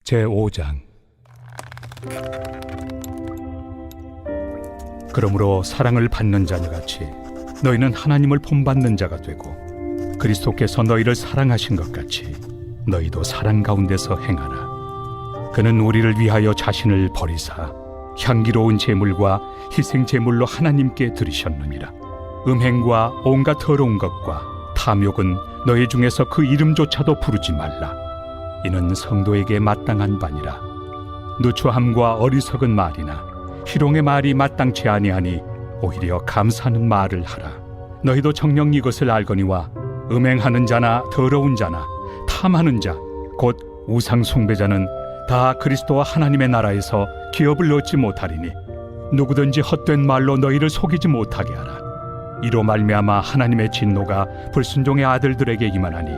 제5장. 그러므로 사랑을 받는 자녀같이 너희는 하나님을 본받는 자가 되고, 그리스도께서 너희를 사랑하신 것 같이 너희도 사랑 가운데서 행하라. 그는 우리를 위하여 자신을 버리사 향기로운 제물과 희생 제물로 하나님께 드리셨느니라. 음행과 온갖 더러운 것과 탐욕은 너희 중에서 그 이름조차도 부르지 말라. 이는 성도에게 마땅한 바니라. 누추함과 어리석은 말이나 희롱의 말이 마땅치 아니하니 오히려 감사하는 말을 하라. 너희도 정녕 이것을 알거니와 음행하는 자나 더러운 자나 탐하는 자 곧 우상 숭배자는 다 그리스도와 하나님의 나라에서 기업을 얻지 못하리니, 누구든지 헛된 말로 너희를 속이지 못하게 하라. 이로 말미암아 하나님의 진노가 불순종의 아들들에게 임하나니,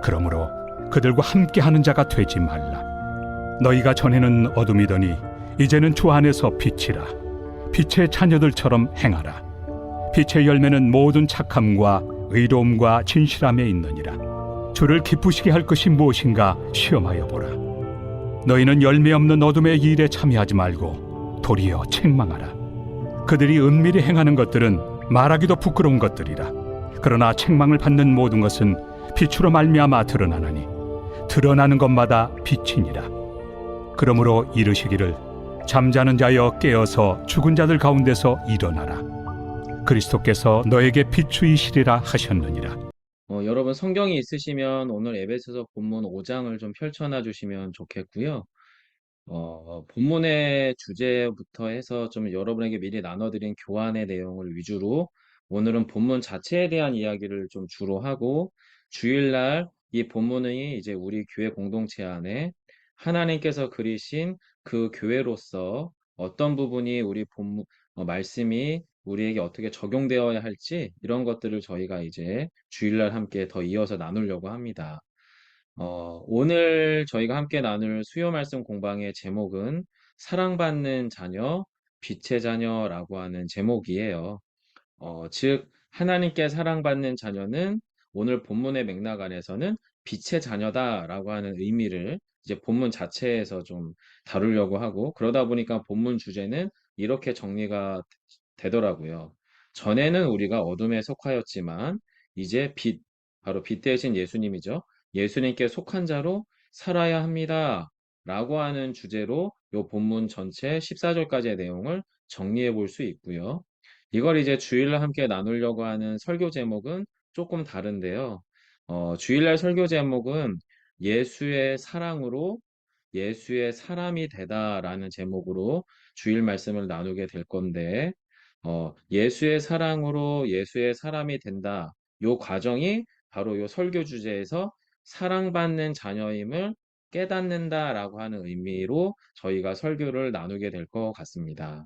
그러므로 그들과 함께하는 자가 되지 말라. 너희가 전에는 어둠이더니 이제는 주 안에서 빛이라. 빛의 자녀들처럼 행하라. 빛의 열매는 모든 착함과 의로움과 진실함에 있느니라. 주를 기쁘시게 할 것이 무엇인가 시험하여 보라. 너희는 열매 없는 어둠의 일에 참여하지 말고 도리어 책망하라. 그들이 은밀히 행하는 것들은 말하기도 부끄러운 것들이라. 그러나 책망을 받는 모든 것은 빛으로 말미암아 드러나나니, 드러나는 것마다 빛이니라. 그러므로 이르시기를 잠자는 자여 깨어서 죽은 자들 가운데서 일어나라. 그리스도께서 너에게 비추이시리라 하셨느니라. 여러분 성경이 있으시면 오늘 에베소서 본문 5장을 좀 펼쳐놔 주시면 좋겠고요. 본문의 주제부터 해서 좀 여러분에게 미리 나눠드린 교환의 내용을 위주로 오늘은 본문 자체에 대한 이야기를 좀 주로 하고, 주일날 이 본문이 이제 우리 교회 공동체 안에 하나님께서 그리신 그 교회로서 어떤 부분이 우리 본문 말씀이 우리에게 어떻게 적용되어야 할지, 이런 것들을 저희가 이제 주일날 함께 더 이어서 나누려고 합니다. 오늘 저희가 함께 나눌 수요 말씀 공방의 제목은 사랑받는 자녀, 빛의 자녀라고 하는 제목이에요. 즉, 하나님께 사랑받는 자녀는 오늘 본문의 맥락 안에서는 빛의 자녀다라고 하는 의미를 이제 본문 자체에서 좀 다루려고 하고, 그러다 보니까 본문 주제는 이렇게 정리가 되더라고요. 전에는 우리가 어둠에 속하였지만 이제 빛, 바로 빛 대신 예수님이죠. 예수님께 속한 자로 살아야 합니다. 라고 하는 주제로 이 본문 전체 14절까지의 내용을 정리해 볼 수 있고요. 이걸 이제 주일날 함께 나누려고 하는 설교 제목은 조금 다른데요. 주일날 설교 제목은 예수의 사랑으로 예수의 사람이 되다라는 제목으로 주일 말씀을 나누게 될 건데, 예수의 사랑으로 예수의 사람이 된다. 요 과정이 바로 요 설교 주제에서 사랑받는 자녀임을 깨닫는다라고 하는 의미로 저희가 설교를 나누게 될 것 같습니다.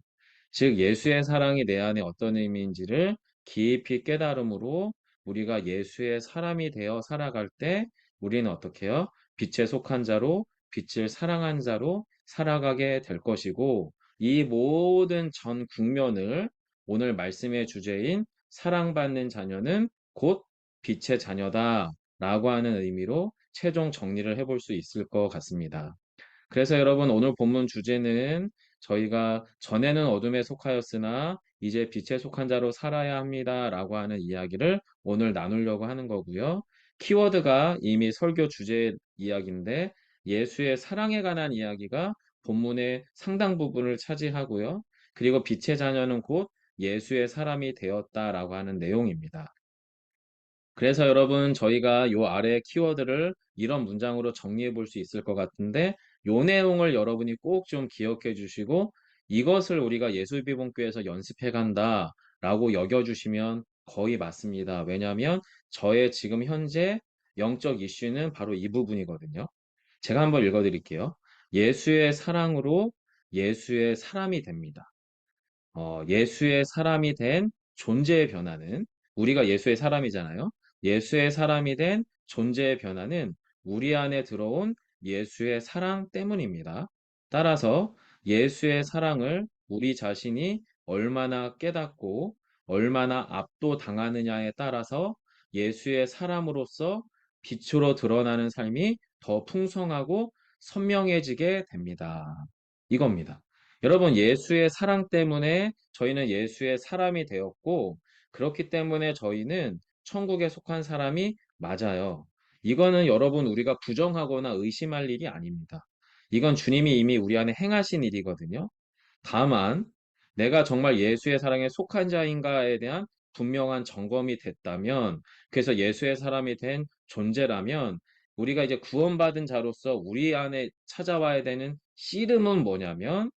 즉, 예수의 사랑이 내 안에 어떤 의미인지를 깊이 깨달음으로 우리가 예수의 사람이 되어 살아갈 때 우리는 어떻게 해요? 빛에 속한 자로, 빛을 사랑한 자로 살아가게 될 것이고, 이 모든 전 국면을 오늘 말씀의 주제인 사랑받는 자녀는 곧 빛의 자녀다 라고 하는 의미로 최종 정리를 해볼 수 있을 것 같습니다. 그래서 여러분, 오늘 본문 주제는 저희가 전에는 어둠에 속하였으나 이제 빛에 속한 자로 살아야 합니다 라고 하는 이야기를 오늘 나누려고 하는 거고요. 키워드가 이미 설교 주제 이야기인데, 예수의 사랑에 관한 이야기가 본문의 상당 부분을 차지하고요. 그리고 빛의 자녀는 곧 예수의 사람이 되었다라고 하는 내용입니다. 그래서 여러분, 저희가 요 아래 키워드를 이런 문장으로 정리해 볼 수 있을 것 같은데, 요 내용을 여러분이 꼭 좀 기억해 주시고, 이것을 우리가 예수비본교에서 연습해 간다 라고 여겨주시면 거의 맞습니다. 왜냐하면 저의 지금 현재 영적 이슈는 바로 이 부분이거든요. 제가 한번 읽어 드릴게요. 예수의 사랑으로 예수의 사람이 됩니다. 예수의 사람이 된 존재의 변화는, 우리가 예수의 사람이잖아요. 예수의 사람이 된 존재의 변화는 우리 안에 들어온 예수의 사랑 때문입니다. 따라서 예수의 사랑을 우리 자신이 얼마나 깨닫고 얼마나 압도당하느냐에 따라서 예수의 사람으로서 빛으로 드러나는 삶이 더 풍성하고 선명해지게 됩니다. 이겁니다. 여러분, 예수의 사랑 때문에 저희는 예수의 사람이 되었고, 그렇기 때문에 저희는 천국에 속한 사람이 맞아요. 이거는 여러분, 우리가 부정하거나 의심할 일이 아닙니다. 이건 주님이 이미 우리 안에 행하신 일이거든요. 다만 내가 정말 예수의 사랑에 속한 자인가에 대한 분명한 점검이 됐다면, 그래서 예수의 사람이 된 존재라면, 우리가 이제 구원받은 자로서 우리 안에 찾아와야 되는 씨름은 뭐냐면,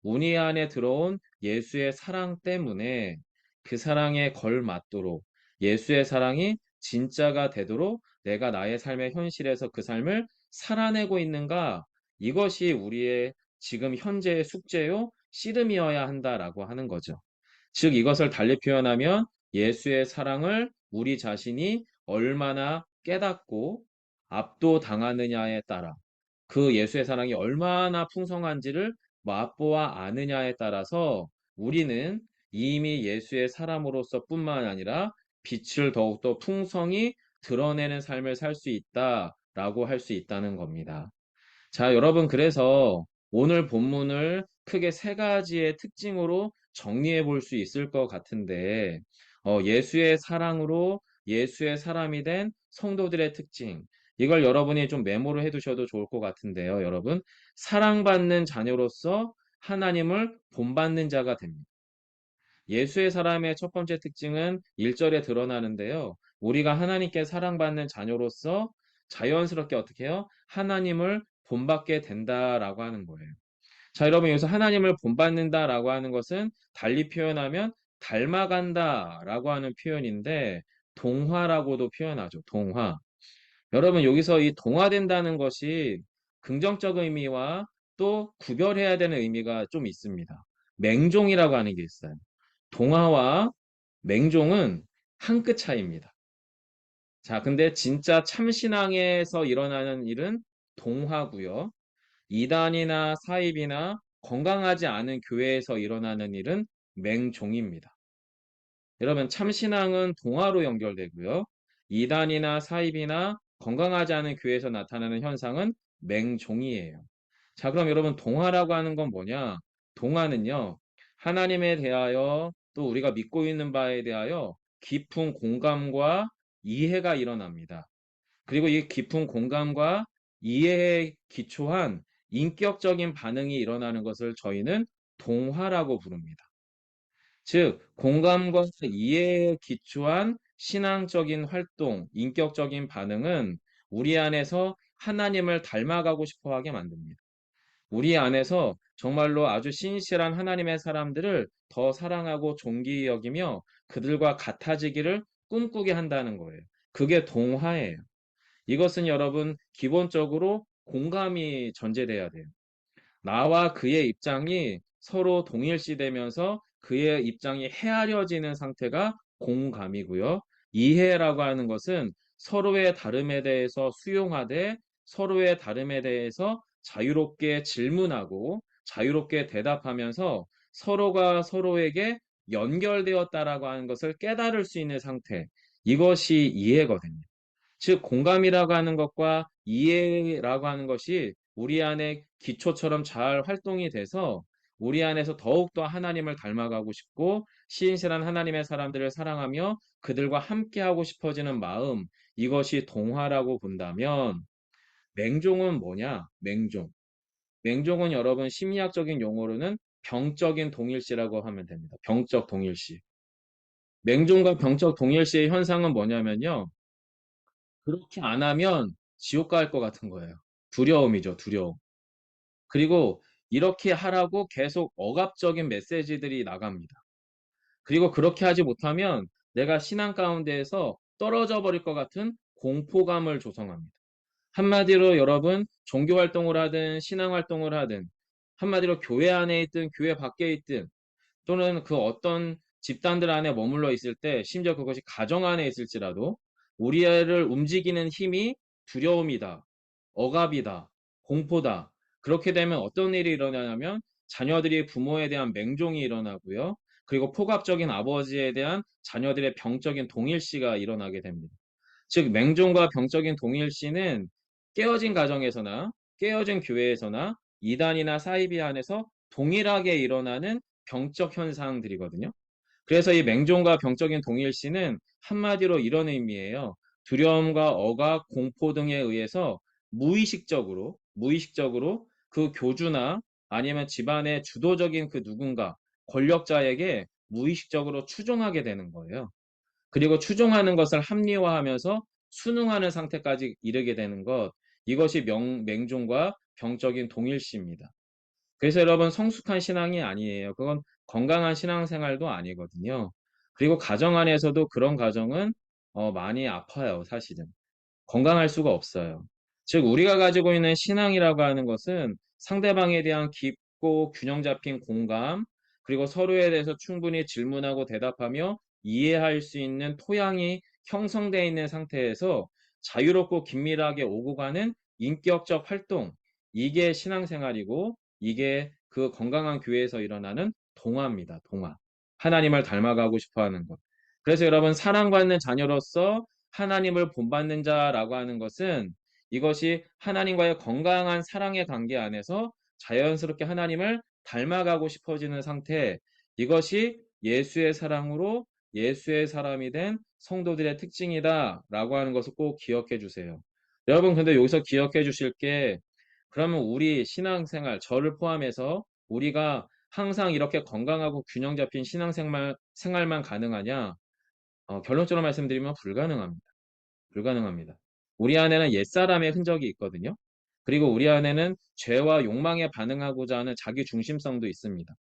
우리 안에 들어온 예수의 사랑 때문에 그 사랑에 걸맞도록, 예수의 사랑이 진짜가 되도록 내가 나의 삶의 현실에서 그 삶을 살아내고 있는가, 이것이 우리의 지금 현재의 숙제요, 씨름이어야 한다라고 하는 거죠. 즉, 이것을 달리 표현하면 예수의 사랑을 우리 자신이 얼마나 깨닫고 압도당하느냐에 따라, 그 예수의 사랑이 얼마나 풍성한지를 맛보아 아느냐에 따라서 우리는 이미 예수의 사람으로서 뿐만 아니라 빛을 더욱더 풍성히 드러내는 삶을 살 수 있다라고 할 수 있다는 겁니다. 자, 여러분, 그래서 오늘 본문을 크게 세 가지의 특징으로 정리해 볼 수 있을 것 같은데, 예수의 사랑으로 예수의 사람이 된 성도들의 특징, 이걸 여러분이 좀 메모를 해 두셔도 좋을 것 같은데요. 여러분, 사랑받는 자녀로서 하나님을 본받는 자가 됩니다. 예수의 사람의 첫 번째 특징은 1절에 드러나는데요. 우리가 하나님께 사랑받는 자녀로서 자연스럽게 어떻게 해요? 하나님을 본받게 된다라고 하는 거예요. 자, 여러분, 여기서 하나님을 본받는다라고 하는 것은 달리 표현하면 닮아간다라고 하는 표현인데, 동화라고도 표현하죠. 동화. 여러분, 여기서 이 동화된다는 것이 긍정적 의미와 또 구별해야 되는 의미가 좀 있습니다. 맹종이라고 하는 게 있어요. 동화와 맹종은 한 끗 차이입니다. 자, 근데 진짜 참신앙에서 일어나는 일은 동화고요. 이단이나 사입이나 건강하지 않은 교회에서 일어나는 일은 맹종입니다. 여러분, 참신앙은 동화로 연결되고요. 이단이나 사입이나 건강하지 않은 교회에서 나타나는 현상은 맹종이에요. 자, 그럼 여러분, 동화라고 하는 건 뭐냐? 동화는요, 하나님에 대하여 또 우리가 믿고 있는 바에 대하여 깊은 공감과 이해가 일어납니다. 그리고 이 깊은 공감과 이해에 기초한 인격적인 반응이 일어나는 것을 저희는 동화라고 부릅니다. 즉, 공감과 이해에 기초한 신앙적인 활동, 인격적인 반응은 우리 안에서 하나님을 닮아가고 싶어 하게 만듭니다. 우리 안에서 정말로 아주 신실한 하나님의 사람들을 더 사랑하고 존귀히 여기며 그들과 같아지기를 꿈꾸게 한다는 거예요. 그게 동화예요. 이것은 여러분, 기본적으로 공감이 전제돼야 돼요. 나와 그의 입장이 서로 동일시되면서 그의 입장이 헤아려지는 상태가 공감이고요. 이해라고 하는 것은 서로의 다름에 대해서 수용하되 서로의 다름에 대해서 자유롭게 질문하고 자유롭게 대답하면서 서로가 서로에게 연결되었다라고 하는 것을 깨달을 수 있는 상태. 이것이 이해거든요. 즉, 공감이라고 하는 것과 이해라고 하는 것이 우리 안에 기초처럼 잘 활동이 돼서 우리 안에서 더욱더 하나님을 닮아가고 싶고 신실한 하나님의 사람들을 사랑하며 그들과 함께하고 싶어지는 마음, 이것이 동화라고 본다면, 맹종은 뭐냐? 맹종. 맹종은 여러분, 심리학적인 용어로는 병적인 동일시라고 하면 됩니다. 병적 동일시. 맹종과 병적 동일시의 현상은 뭐냐면요, 그렇게 안 하면 지옥 갈 것 같은 거예요. 두려움이죠, 두려움. 그리고 이렇게 하라고 계속 억압적인 메시지들이 나갑니다. 그리고 그렇게 하지 못하면 내가 신앙 가운데에서 떨어져 버릴 것 같은 공포감을 조성합니다. 한마디로 여러분, 종교 활동을 하든 신앙 활동을 하든, 한마디로 교회 안에 있든 교회 밖에 있든, 또는 그 어떤 집단들 안에 머물러 있을 때, 심지어 그것이 가정 안에 있을지라도 우리를 움직이는 힘이 두려움이다, 억압이다, 공포다. 그렇게 되면 어떤 일이 일어나냐면 자녀들이 부모에 대한 맹종이 일어나고요. 그리고 폭압적인 아버지에 대한 자녀들의 병적인 동일시가 일어나게 됩니다. 즉, 맹종과 병적인 동일시는 깨어진 가정에서나 깨어진 교회에서나 이단이나 사이비 안에서 동일하게 일어나는 병적 현상들이거든요. 그래서 이 맹종과 병적인 동일시는 한마디로 이런 의미예요. 두려움과 억압, 공포 등에 의해서 무의식적으로 그 교주나 아니면 집안의 주도적인 그 누군가, 권력자에게 무의식적으로 추종하게 되는 거예요. 그리고 추종하는 것을 합리화하면서 순응하는 상태까지 이르게 되는 것, 이것이 맹종과 병적인 동일시입니다. 그래서 여러분 성숙한 신앙이 아니에요. 그건 건강한 신앙생활도 아니거든요. 그리고 가정 안에서도 그런 가정은 많이 아파요, 사실은. 건강할 수가 없어요. 즉 우리가 가지고 있는 신앙이라고 하는 것은 상대방에 대한 깊고 균형 잡힌 공감, 그리고 서로에 대해서 충분히 질문하고 대답하며 이해할 수 있는 토양이 형성되어 있는 상태에서 자유롭고 긴밀하게 오고 가는 인격적 활동, 이게 신앙생활이고 이게 그 건강한 교회에서 일어나는 동화입니다. 동화. 하나님을 닮아가고 싶어 하는 것. 그래서 여러분 사랑받는 자녀로서 하나님을 본받는 자라고 하는 것은 이것이 하나님과의 건강한 사랑의 관계 안에서 자연스럽게 하나님을 닮아가고 싶어지는 상태, 이것이 예수의 사랑으로 예수의 사람이 된 성도들의 특징이다라고 하는 것을 꼭 기억해 주세요. 여러분, 근데 여기서 기억해 주실 게, 그러면 우리 신앙생활, 저를 포함해서 우리가 항상 이렇게 건강하고 균형 잡힌 생활만 가능하냐? 결론적으로 말씀드리면 불가능합니다. 불가능합니다. 우리 안에는 옛사람의 흔적이 있거든요. 그리고 우리 안에는 죄와 욕망에 반응하고자 하는 자기 중심성도 있습니다.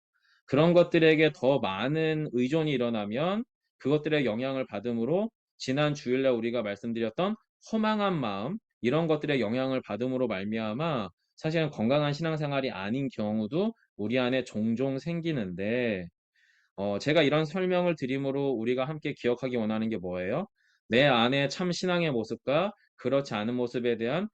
그런 것들에게 더 많은 의존이 일어나면 그것들의 영향을 받음으로 지난 주일날 우리가 말씀드렸던 허망한 마음, 이런 것들의 영향을 받음으로 말미암아 사실은 건강한 신앙생활이 아닌 경우도 우리 안에 종종 생기는데, 제가 이런 설명을 드림으로 우리가 함께 기억하기 원하는 게 뭐예요? 내 안에 참 신앙의 모습과 그렇지 않은 모습에 대한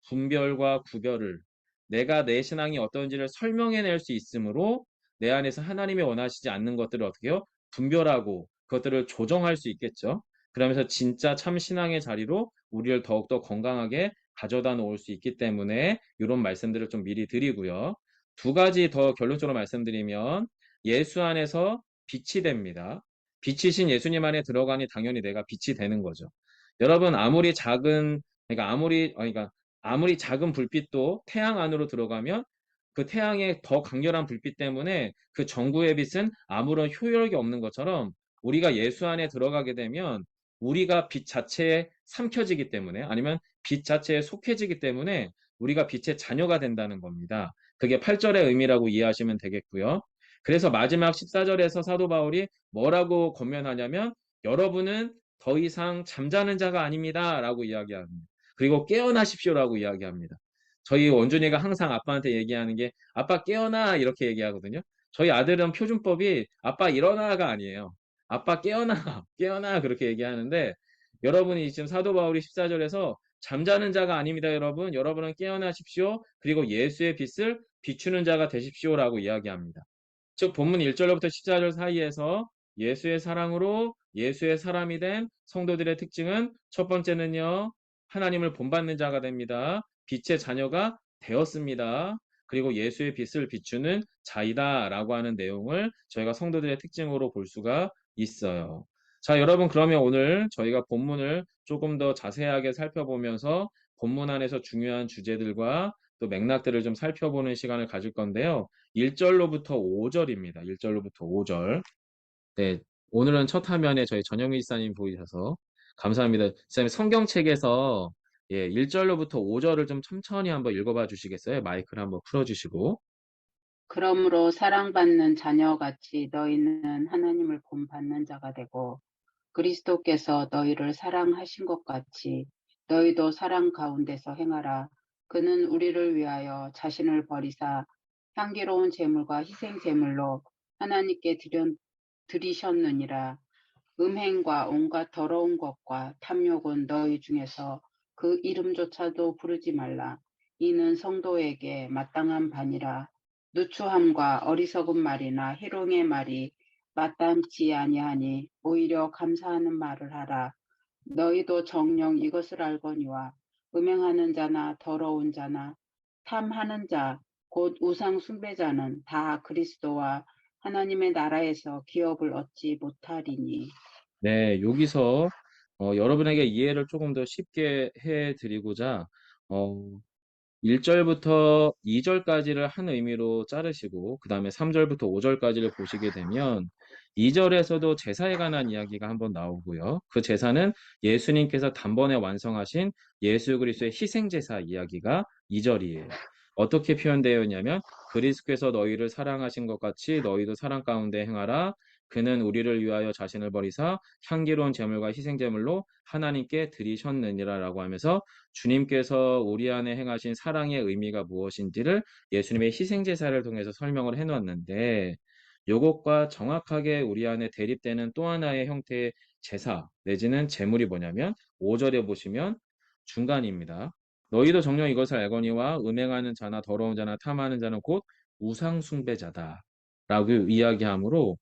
분별과 구별을, 내가 내 신앙이 어떤지를 설명해낼 수 있으므로 내 안에서 하나님이 원하시지 않는 것들을 어떻게 해요? 분별하고 그것들을 조정할 수 있겠죠. 그러면서 진짜 참 신앙의 자리로 우리를 더욱더 건강하게 가져다 놓을 수 있기 때문에 이런 말씀들을 좀 미리 드리고요. 두 가지 더 결론적으로 말씀드리면, 예수 안에서 빛이 됩니다. 빛이신 예수님 안에 들어가니 당연히 내가 빛이 되는 거죠. 여러분 그러니까 아무리 작은 불빛도 태양 안으로 들어가면 그 태양의 더 강렬한 불빛 때문에 그 전구의 빛은 아무런 효력이 없는 것처럼, 우리가 예수 안에 들어가게 되면 우리가 빛 자체에 삼켜지기 때문에, 아니면 빛 자체에 속해지기 때문에 우리가 빛의 자녀가 된다는 겁니다. 그게 8절의 의미라고 이해하시면 되겠고요. 그래서 마지막 14절에서 사도 바울이 뭐라고 권면하냐면, 여러분은 더 이상 잠자는 자가 아닙니다 라고 이야기합니다. 그리고 깨어나십시오라고 이야기합니다. 저희 원준이가 항상 아빠한테 얘기하는 게 아빠 깨어나 이렇게 얘기하거든요. 저희 아들은 표준법이 아빠 일어나가 아니에요. 아빠 깨어나 깨어나 그렇게 얘기하는데, 여러분이 지금 사도 바울이 14절에서 잠자는 자가 아닙니다 여러분, 여러분은 깨어나십시오, 그리고 예수의 빛을 비추는 자가 되십시오라고 이야기합니다. 즉 본문 1절로부터 14절 사이에서 예수의 사랑으로 예수의 사람이 된 성도들의 특징은, 첫 번째는요, 하나님을 본받는 자가 됩니다. 빛의 자녀가 되었습니다. 그리고 예수의 빛을 비추는 자이다라고 하는 내용을 저희가 성도들의 특징으로 볼 수가 있어요. 자, 여러분, 그러면 오늘 저희가 본문을 조금 더 자세하게 살펴보면서 본문 안에서 중요한 주제들과 또 맥락들을 좀 살펴보는 시간을 가질 건데요. 1절로부터 5절입니다. 1절로부터 5절. 네, 오늘은 첫 화면에 저희 전영미 지사님 보이셔서 감사합니다. 지사님 성경책에서 1절로부터 5절을 좀 천천히 한번 읽어봐 주시겠어요? 마이크를 한번 풀어주시고. 그러므로 사랑받는 자녀같이 너희는 하나님을 본받는 자가 되고 그리스도께서 너희를 사랑하신 것 같이 너희도 사랑 가운데서 행하라. 그는 우리를 위하여 자신을 버리사 향기로운 제물과 희생 제물로 하나님께 드리셨느니라. 음행과 온갖 더러운 것과 탐욕은 너희 중에서 그 이름조차도 부르지 말라. 이는 성도에게 마땅한 바니라. 누추함과 어리석은 말이나 희롱의 말이 마땅치 아니하니 오히려 감사하는 말을 하라. 너희도 정녕 이것을 알거니와 음행하는 자나 더러운 자나 탐하는 자, 곧 우상 숭배자는 다 그리스도와 하나님의 나라에서 기업을 얻지 못하리니. 네, 여기서 여러분에게 이해를 조금 더 쉽게 해드리고자 어, 1절부터 2절까지를 한 의미로 자르시고 그 다음에 3절부터 5절까지를 보시게 되면 2절에서도 제사에 관한 이야기가 한번 나오고요. 그 제사는 예수님께서 단번에 완성하신 예수 그리스도의 희생제사 이야기가 2절이에요. 어떻게 표현되어 있냐면 그리스도께서 너희를 사랑하신 것 같이 너희도 사랑 가운데 행하라. 그는 우리를 위하여 자신을 버리사 향기로운 제물과 희생제물로 하나님께 드리셨느니라 라고 하면서 주님께서 우리 안에 행하신 사랑의 의미가 무엇인지를 예수님의 희생제사를 통해서 설명을 해놓았는데 요것과 정확하게 우리 안에 대립되는 또 하나의 형태의 제사 내지는 제물이 뭐냐면 5절에 보시면 중간입니다. 너희도 정녕 이것을 알거니와 음행하는 자나 더러운 자나 탐하는 자는 곧 우상 숭배자다 라고 이야기하므로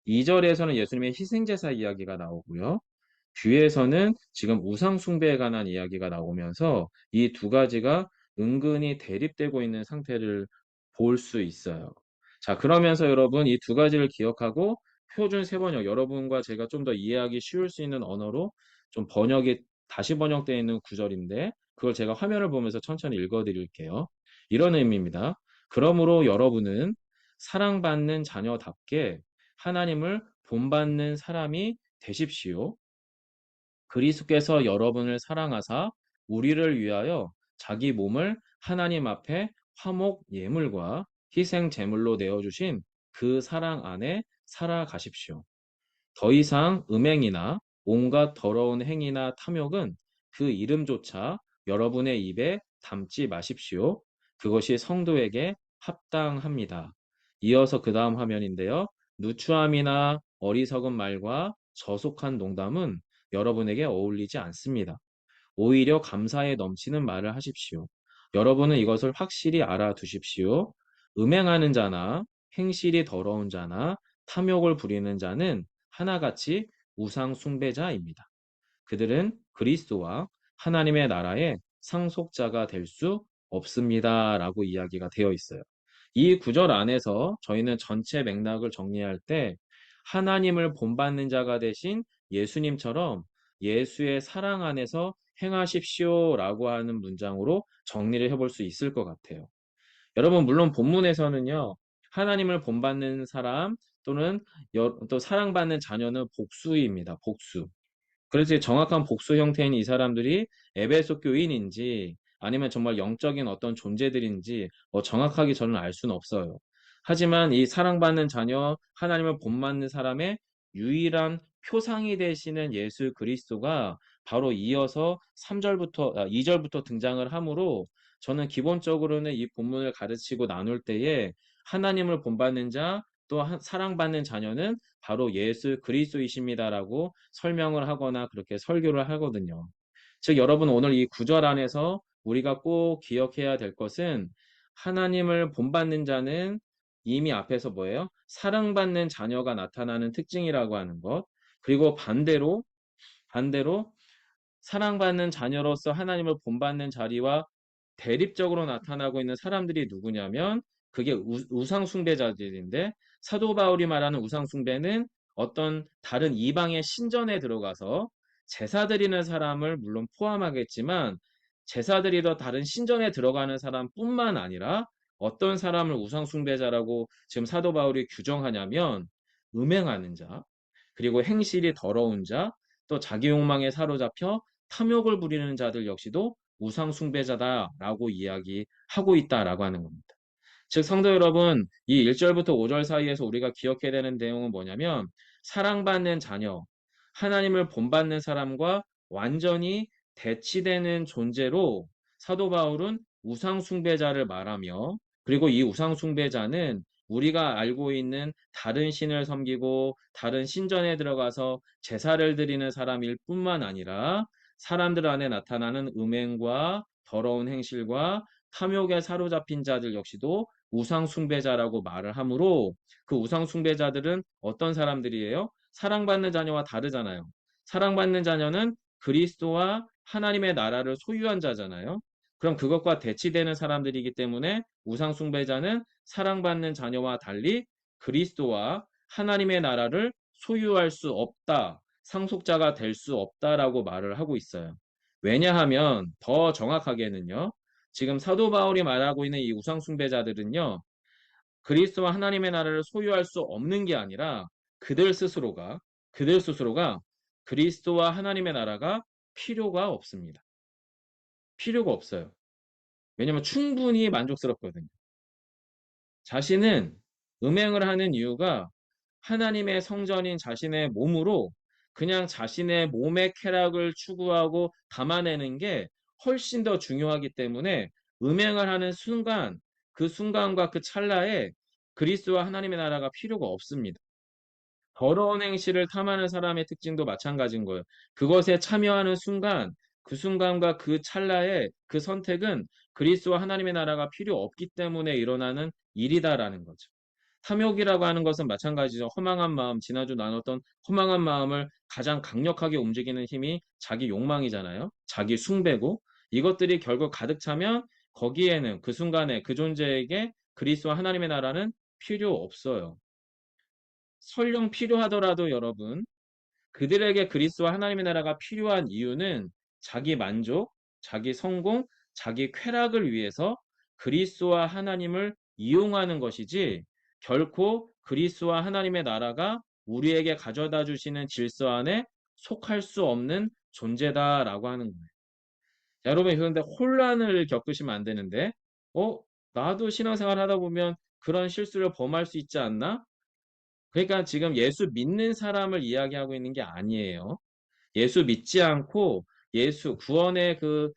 2절에서는 예수님의 희생제사 이야기가 나오고요. 뒤에서는 지금 우상 숭배에 관한 이야기가 나오면서 이 두 가지가 은근히 대립되고 있는 상태를 볼 수 있어요. 자, 그러면서 여러분 이 두 가지를 기억하고 표준 세번역 여러분과 제가 좀 더 이해하기 쉬울 수 있는 언어로 좀 번역이 다시 번역되어 있는 구절인데 그걸 제가 화면을 보면서 천천히 읽어 드릴게요. 이런 의미입니다. 그러므로 여러분은 사랑받는 자녀답게 하나님을 본받는 사람이 되십시오. 그리스도께서 여러분을 사랑하사 우리를 위하여 자기 몸을 하나님 앞에 화목 예물과 희생 제물로 내어주신 그 사랑 안에 살아가십시오. 더 이상 음행이나 온갖 더러운 행위나 탐욕은 그 이름조차 여러분의 입에 담지 마십시오. 그것이 성도에게 합당합니다. 이어서 그 다음 화면인데요. 누추함이나 어리석은 말과 저속한 농담은 여러분에게 어울리지 않습니다. 오히려 감사에 넘치는 말을 하십시오. 여러분은 이것을 확실히 알아두십시오. 음행하는 자나 행실이 더러운 자나 탐욕을 부리는 자는 하나같이 우상 숭배자입니다. 그들은 그리스도와 하나님의 나라의 상속자가 될 수 없습니다. 라고 이야기가 되어 있어요. 이 구절 안에서 저희는 전체 맥락을 정리할 때 하나님을 본받는 자가 되신 예수님처럼 예수의 사랑 안에서 행하십시오 라고 하는 문장으로 정리를 해볼 수 있을 것 같아요. 여러분, 물론 본문에서는요, 하나님을 본받는 사람 또는 또 사랑받는 자녀는 복수입니다. 복수. 그래서 정확한 복수 형태인 이 사람들이 에베소 교인인지 아니면 정말 영적인 어떤 존재들인지 정확하게 저는 알 수는 없어요. 하지만 이 사랑받는 자녀, 하나님을 본받는 사람의 유일한 표상이 되시는 예수 그리스도가 바로 이어서 2절부터 등장을 하므로 저는 기본적으로는 이 본문을 가르치고 나눌 때에 하나님을 본받는 자, 또 사랑받는 자녀는 바로 예수 그리스도이십니다라고 설명을 하거나 그렇게 설교를 하거든요. 즉 여러분 오늘 이 구절 안에서 우리가 꼭 기억해야 될 것은 하나님을 본받는 자는 이미 앞에서 뭐예요? 사랑받는 자녀가 나타나는 특징이라고 하는 것. 그리고 반대로 사랑받는 자녀로서 하나님을 본받는 자리와 대립적으로 나타나고 있는 사람들이 누구냐면 그게 우상 숭배자들인데 사도 바울이 말하는 우상 숭배는 어떤 다른 이방의 신전에 들어가서 제사 드리는 사람을 물론 포함하겠지만 제사 드리러 다른 신전에 들어가는 사람뿐만 아니라 어떤 사람을 우상 숭배자라고 지금 사도 바울이 규정하냐면 음행하는 자, 그리고 행실이 더러운 자, 또 자기 욕망에 사로잡혀 탐욕을 부리는 자들 역시도 우상 숭배자다라고 이야기하고 있다라고 하는 겁니다. 즉 성도 여러분, 이 1절부터 5절 사이에서 우리가 기억해야 되는 내용은 뭐냐면 사랑받는 자녀, 하나님을 본받는 사람과 완전히 대치되는 존재로 사도 바울은 우상 숭배자를 말하며 그리고 이 우상 숭배자는 우리가 알고 있는 다른 신을 섬기고 다른 신전에 들어가서 제사를 드리는 사람일 뿐만 아니라 사람들 안에 나타나는 음행과 더러운 행실과 탐욕에 사로잡힌 자들 역시도 우상 숭배자라고 말을 하므로 그 우상 숭배자들은 어떤 사람들이에요? 사랑받는 자녀와 다르잖아요. 사랑받는 자녀는 그리스도와 하나님의 나라를 소유한 자잖아요. 그럼 그것과 대치되는 사람들이기 때문에 우상 숭배자는 사랑받는 자녀와 달리 그리스도와 하나님의 나라를 소유할 수 없다, 상속자가 될 수 없다라고 말을 하고 있어요. 왜냐하면 더 정확하게는요, 지금 사도 바울이 말하고 있는 이 우상 숭배자들은요, 그리스도와 하나님의 나라를 소유할 수 없는 게 아니라 그들 스스로가 그리스도와 하나님의 나라가 필요가 없습니다. 필요가 없어요. 왜냐면 충분히 만족스럽거든요. 자신은 음행을 하는 이유가 하나님의 성전인 자신의 몸으로 그냥 자신의 몸의 쾌락을 추구하고 담아내는 게 훨씬 더 중요하기 때문에 음행을 하는 순간, 그 순간과 그 찰나에 그리스도와 하나님의 나라가 필요가 없습니다. 더러운 행실을 탐하는 사람의 특징도 마찬가지인 거예요. 그것에 참여하는 순간, 그 순간과 그 찰나에 그 선택은 그리스도와 하나님의 나라가 필요 없기 때문에 일어나는 일이다라는 거죠. 탐욕이라고 하는 것은 마찬가지죠. 허망한 마음, 지난주 나눴던 허망한 마음을 가장 강력하게 움직이는 힘이 자기 욕망이잖아요. 자기 숭배고 이것들이 결국 가득 차면 거기에는 그 순간에 그 존재에게 그리스도와 하나님의 나라는 필요 없어요. 설령 필요하더라도 여러분, 그들에게 그리스도와 하나님의 나라가 필요한 이유는 자기 만족, 자기 성공, 자기 쾌락을 위해서 그리스도와 하나님을 이용하는 것이지 결코 그리스도와 하나님의 나라가 우리에게 가져다 주시는 질서 안에 속할 수 없는 존재다라고 하는 거예요. 여러분, 그런데 혼란을 겪으시면 안 되는데, 어? 나도 신앙생활 하다 보면 그런 실수를 범할 수 있지 않나? 그러니까 지금 예수 믿는 사람을 이야기하고 있는 게 아니에요. 예수 믿지 않고 예수 구원의 그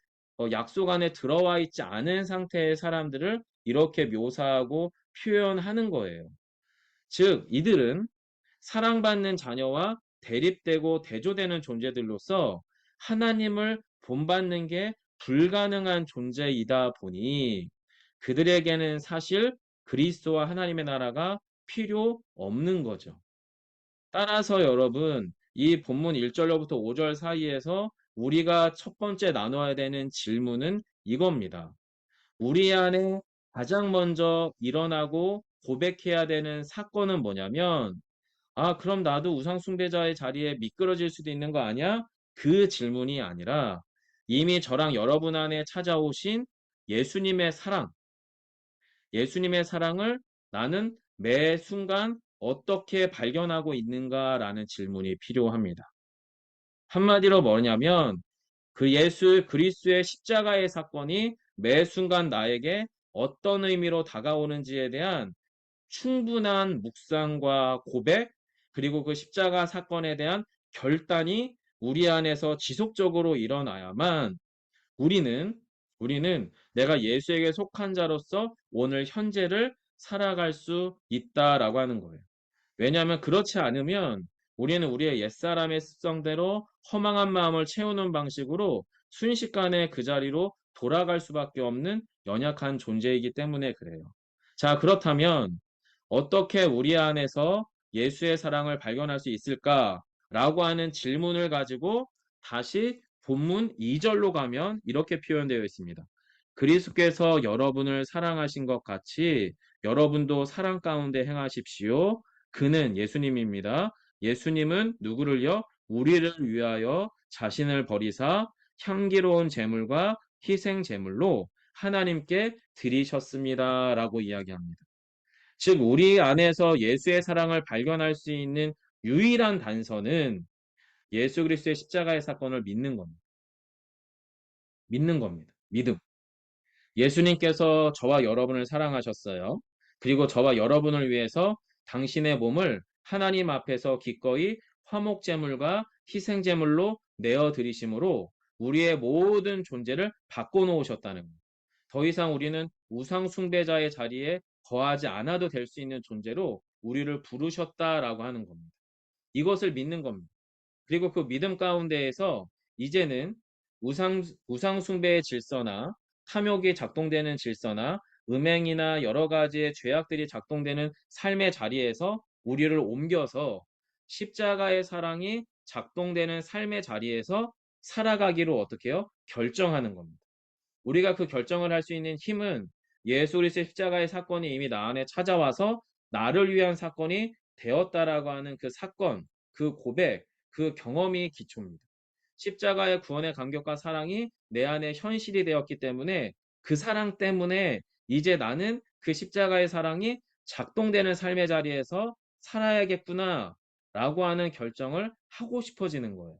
약속 안에 들어와 있지 않은 상태의 사람들을 이렇게 묘사하고 표현하는 거예요. 즉, 이들은 사랑받는 자녀와 대립되고 대조되는 존재들로서 하나님을 본받는 게 불가능한 존재이다 보니 그들에게는 사실 그리스도와 하나님의 나라가 필요 없는 거죠. 따라서 여러분, 이 본문 1절로부터 5절 사이에서 우리가 첫 번째 나눠야 되는 질문은 이겁니다. 우리 안에 가장 먼저 일어나고 고백해야 되는 사건은 뭐냐면, 아, 그럼 나도 우상숭배자의 자리에 미끄러질 수도 있는 거 아니야? 그 질문이 아니라 이미 저랑 여러분 안에 찾아오신 예수님의 사랑, 예수님의 사랑을 나는 매 순간 어떻게 발견하고 있는가라는 질문이 필요합니다. 한마디로 뭐냐면 그 예수 그리스도의 십자가의 사건이 매 순간 나에게 어떤 의미로 다가오는지에 대한 충분한 묵상과 고백, 그리고 그 십자가 사건에 대한 결단이 우리 안에서 지속적으로 일어나야만 우리는 내가 예수에게 속한 자로서 오늘 현재를 살아갈 수 있다라고 하는 거예요. 왜냐하면 그렇지 않으면 우리는 우리의 옛사람의 습성대로 허망한 마음을 채우는 방식으로 순식간에 그 자리로 돌아갈 수밖에 없는 연약한 존재이기 때문에 그래요. 자, 그렇다면 어떻게 우리 안에서 예수의 사랑을 발견할 수 있을까라고 하는 질문을 가지고 다시 본문 2절로 가면 이렇게 표현되어 있습니다. 그리스도께서 여러분을 사랑하신 것 같이 여러분도 사랑 가운데 행하십시오. 그는 예수님입니다. 예수님은 누구를요? 우리를 위하여 자신을 버리사 향기로운 제물과 희생 제물로 하나님께 드리셨습니다라고 이야기합니다. 즉 우리 안에서 예수의 사랑을 발견할 수 있는 유일한 단서는 예수 그리스도의 십자가의 사건을 믿는 겁니다. 믿는 겁니다. 믿음. 예수님께서 저와 여러분을 사랑하셨어요. 그리고 저와 여러분을 위해서 당신의 몸을 하나님 앞에서 기꺼이 화목제물과 희생제물로 내어드리심으로 우리의 모든 존재를 바꿔놓으셨다는 겁니다. 더 이상 우리는 우상숭배자의 자리에 거하지 않아도 될 수 있는 존재로 우리를 부르셨다라고 하는 겁니다. 이것을 믿는 겁니다. 그리고 그 믿음 가운데에서 이제는 우상숭배의 질서나 탐욕이 작동되는 질서나 음행이나 여러 가지의 죄악들이 작동되는 삶의 자리에서 우리를 옮겨서 십자가의 사랑이 작동되는 삶의 자리에서 살아가기로 어떻게 해요? 결정하는 겁니다. 우리가 그 결정을 할 수 있는 힘은 예수 그리스도의 십자가의 사건이 이미 나 안에 찾아와서 나를 위한 사건이 되었다라고 하는 그 사건, 그 고백, 그 경험이 기초입니다. 십자가의 구원의 감격과 사랑이 내 안에 현실이 되었기 때문에 그 사랑 때문에 이제 나는 그 십자가의 사랑이 작동되는 삶의 자리에서 살아야겠구나 라고 하는 결정을 하고 싶어지는 거예요.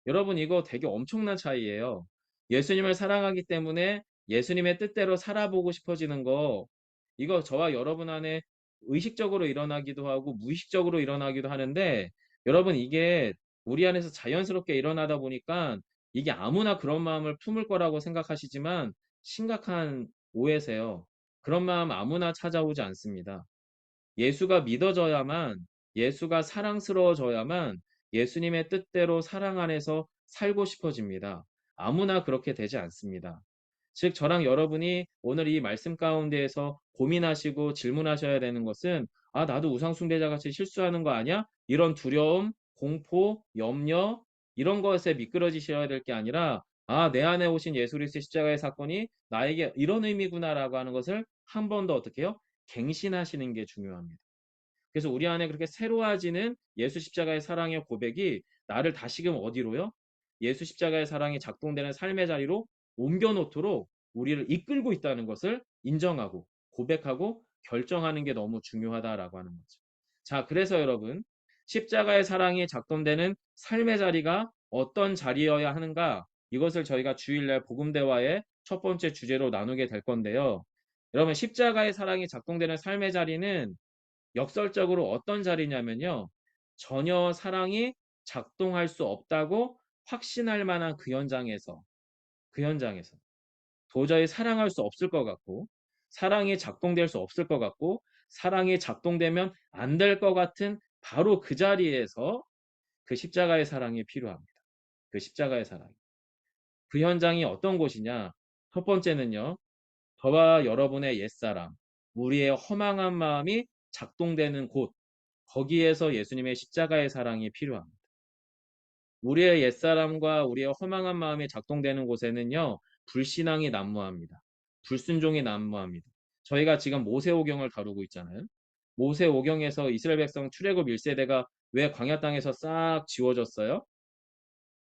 여러분, 이거 되게 엄청난 차이예요. 예수님을 사랑하기 때문에 예수님의 뜻대로 살아보고 싶어지는 거, 이거 저와 여러분 안에 의식적으로 일어나기도 하고 무의식적으로 일어나기도 하는데, 여러분, 이게 우리 안에서 자연스럽게 일어나다 보니까 이게 아무나 그런 마음을 품을 거라고 생각하시지만 심각한 오해세요. 그런 마음 아무나 찾아오지 않습니다. 예수가 믿어져야만, 예수가 사랑스러워져야만 예수님의 뜻대로 사랑 안에서 살고 싶어집니다. 아무나 그렇게 되지 않습니다. 즉, 저랑 여러분이 오늘 이 말씀 가운데에서 고민하시고 질문하셔야 되는 것은, 아, 나도 우상숭배자 같이 실수하는 거 아니야? 이런 두려움, 공포, 염려, 이런 것에 미끄러지셔야 될 게 아니라, 아, 내 안에 오신 예수 그리스도의 십자가의 사건이 나에게 이런 의미구나라고 하는 것을 한 번 더 어떻게 해요? 갱신하시는 게 중요합니다. 그래서 우리 안에 그렇게 새로워지는 예수 십자가의 사랑의 고백이 나를 다시금 어디로요? 예수 십자가의 사랑이 작동되는 삶의 자리로 옮겨놓도록 우리를 이끌고 있다는 것을 인정하고 고백하고 결정하는 게 너무 중요하다라고 하는 거죠. 자, 그래서 여러분, 십자가의 사랑이 작동되는 삶의 자리가 어떤 자리여야 하는가? 이것을 저희가 주일날 복음대화의 첫 번째 주제로 나누게 될 건데요. 여러분, 십자가의 사랑이 작동되는 삶의 자리는 역설적으로 어떤 자리냐면요. 전혀 사랑이 작동할 수 없다고 확신할 만한 그 현장에서 도저히 사랑할 수 없을 것 같고, 사랑이 작동될 수 없을 것 같고, 사랑이 작동되면 안 될 것 같은 바로 그 자리에서 그 십자가의 사랑이 필요합니다. 그 십자가의 사랑. 그 현장이 어떤 곳이냐? 첫 번째는요. 저와 여러분의 옛사람, 우리의 허망한 마음이 작동되는 곳, 거기에서 예수님의 십자가의 사랑이 필요합니다. 우리의 옛사람과 우리의 허망한 마음이 작동되는 곳에는요, 불신앙이 난무합니다. 불순종이 난무합니다. 저희가 지금 모세오경을 다루고 있잖아요. 모세오경에서 이스라엘 백성 출애굽 1세대가 왜 광야 땅에서 싹 지워졌어요?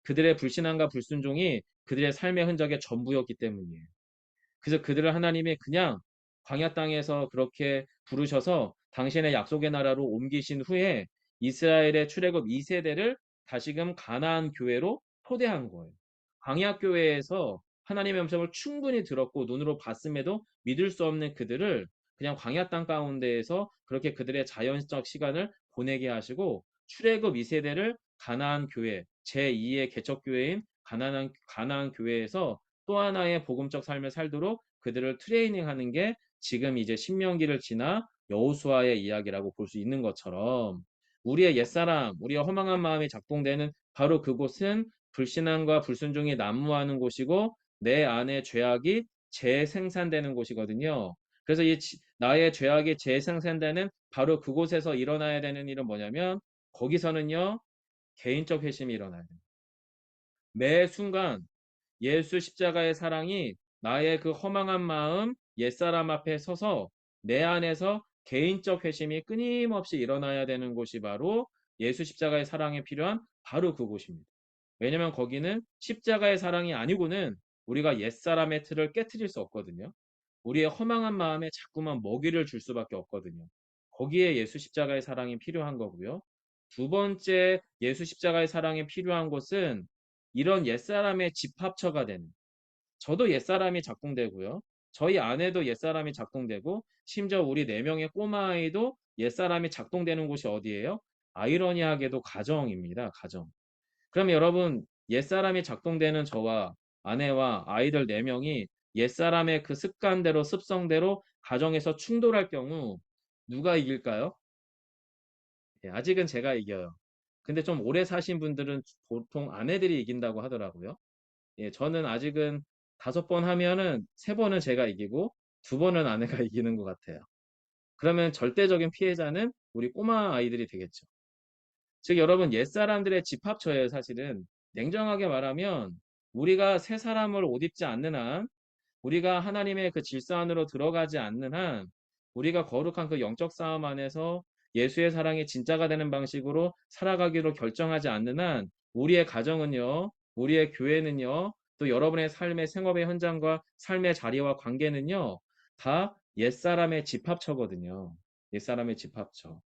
그들의 불신앙과 불순종이 그들의 삶의 흔적의 전부였기 때문이에요. 그래서 그들을 하나님이 그냥 광야 땅에서 그렇게 부르셔서 당신의 약속의 나라로 옮기신 후에 이스라엘의 출애굽 2세대를 다시금 가나안 교회로 초대한 거예요. 광야 교회에서 하나님의 음성을 충분히 들었고 눈으로 봤음에도 믿을 수 없는 그들을 그냥 광야 땅 가운데에서 그렇게 그들의 자연적 시간을 보내게 하시고 출애굽 2세대를 가나안 교회 제2의 개척 교회인 가나안 교회에서 또 하나의 복음적 삶을 살도록 그들을 트레이닝하는 게 지금 이제 신명기를 지나 여호수아의 이야기라고 볼 수 있는 것처럼 우리의 옛사람, 우리의 허망한 마음이 작동되는 바로 그곳은 불신앙과 불순종이 난무하는 곳이고 내 안에 죄악이 재생산되는 곳이거든요. 그래서 나의 죄악이 재생산되는 바로 그곳에서 일어나야 되는 일은 뭐냐면 거기서는요 개인적 회심이 일어나야 됩니다. 매 순간 예수 십자가의 사랑이 나의 그 허망한 마음, 옛사람 앞에 서서 내 안에서 개인적 회심이 끊임없이 일어나야 되는 곳이 바로 예수 십자가의 사랑에 필요한 바로 그곳입니다. 왜냐면 거기는 십자가의 사랑이 아니고는 우리가 옛사람의 틀을 깨트릴 수 없거든요. 우리의 허망한 마음에 자꾸만 먹이를 줄 수밖에 없거든요. 거기에 예수 십자가의 사랑이 필요한 거고요. 두 번째 예수 십자가의 사랑이 필요한 곳은 이런 옛사람의 집합처가 되는 저도 옛사람이 작동되고요. 저희 아내도 옛사람이 작동되고 심지어 우리 4명의 꼬마아이도 옛사람이 작동되는 곳이 어디예요? 아이러니하게도 가정입니다. 가정. 그럼 여러분 옛사람이 작동되는 저와 아내와 아이들 4명이 옛사람의 그 습관대로 습성대로 가정에서 충돌할 경우 누가 이길까요? 예, 아직은 제가 이겨요. 근데 좀 오래 사신 분들은 보통 아내들이 이긴다고 하더라고요. 예, 저는 아직은 5번 하면은 3번은 제가 이기고 2번은 아내가 이기는 것 같아요. 그러면 절대적인 피해자는 우리 꼬마 아이들이 되겠죠. 즉 여러분 옛사람들의 집합처예요. 사실은 냉정하게 말하면 우리가 새 사람을 옷 입지 않는 한, 우리가 하나님의 그 질서 안으로 들어가지 않는 한, 우리가 거룩한 그 영적 싸움 안에서 예수의 사랑이 진짜가 되는 방식으로 살아가기로 결정하지 않는 한, 우리의 가정은요, 우리의 교회는요, 또 여러분의 삶의 생업의 현장과 삶의 자리와 관계는요, 다 옛사람의 집합처거든요. 옛사람의 집합처.